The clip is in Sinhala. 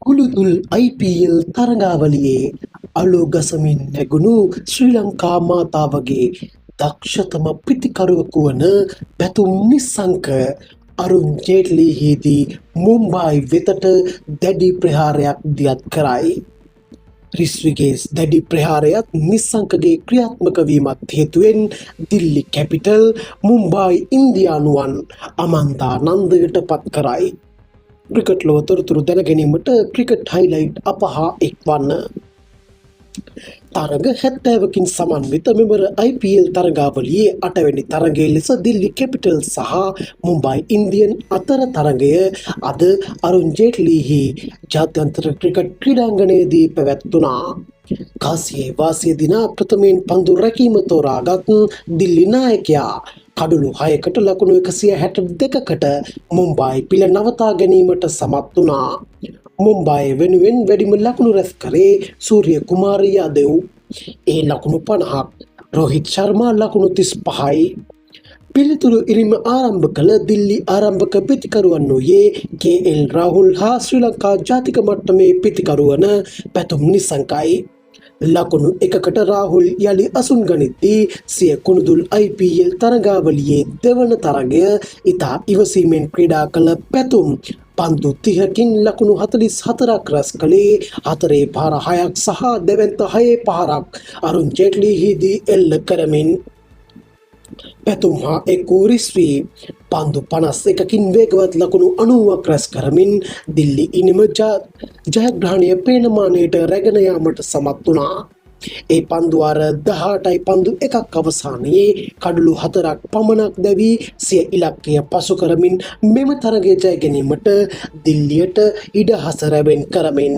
කුළුතුල් IPL තරඟාවලියේ අලු ගසමින් නැගුණු ශ්‍රී ලංකා මාතාවගේ දක්ෂතම පිතිකරුවෙකු වන පැතුම් නිස්සංක අරුන් ජේට්ලිහිදී මුම්බායි වෙතට දැඩි ප්‍රහාරයක් දියත් කරයි. රිස්විගේ දැඩි ප්‍රහාරයත් නිස්සංකගේ ක්‍රියාත්මක වීමත් හේතුවෙන් දිල්ලි කැපිටල් මුම්බායි ඉන්දියානුවන් අමන්තානන්දයට පත් කරයි. ක්‍රිකට් ලොව තොරතුරු දැනගැනීමට ක්‍රිකට් හයිලයිට් අපහා එක්වන්න. තරග 70කින් සමන්විත මෙවර IPL තරගාවලියේ 8 වෙනි තරගයේ ලෙස දිල්ලි කැපිටල් සහ මුම්බයි ඉන්දියන් අතර තරගය අද අරුන් ජේට්ලිහි ජාත්‍යන්තර ක්‍රිකට් ක්‍රීඩාංගණයේදී පැවැත්වුණා. කාසියේ වාසිය දිනා ප්‍රථමයෙන් පන්දු රැකීම තෝරාගත් දිල්ලි නායකයා කඩුළු 6කට ලකුණු 162කට මුම්බායි පිළ නවතා ගැනීමට සමත් වුණා. මුම්බායි වෙනුවෙන් වැඩිම ලකුණු රැස් කරේ සූර්ය කුමාර යාදව්. ඒ ලකුණු 50ක්. රෝහිත් ශර්මා ලකුණු 35යි. පිළිතුරු ඉරිම ආරම්භ කළ දිල්ලි ආරම්භක පිතිකරුවන් වූයේ KL රාහුල් හා ශ්‍රී ලංකා ජාතික මට්ටමේ පිතිකරු වන පැතුම් නිසංකයි. ලකුණු 1කට රාහුල් යළි අසුන් ගනිද්දී සිය කුණුදුල් IPL තරගාවලියේ දෙවන තරගය ඉතා ඉවසීමෙන් ක්‍රීඩා කළ පැතුම් පන්දු 30කින් ලකුණු 44ක් රැස් කළේ 4 පහර 6ක් සහ දෙවැන්ත 6 පහරක් අරුන් ජේට්ලිහිදී එල්ල කරමින්. පැතුම් හා එක්වූ රිස්වී පන්දු 51කින් වේගවත් ලකුණු 90ක් රැස් කරමින් දිල්ලි ඉනිම ජයග්‍රහණය පේනමානයට රැගෙන යාමට සමත් වුණා. ඒ පන්දු වාර 18යි පන්දු 1ක් අවසානයේ කඩලු 4ක් පමණක් දැවී සිය ඉලක්කය පසු කරමින් මෙම තරගය ජය ගැනීමට දිල්ලියට ඉඩ හසරැවෙන් කරමින්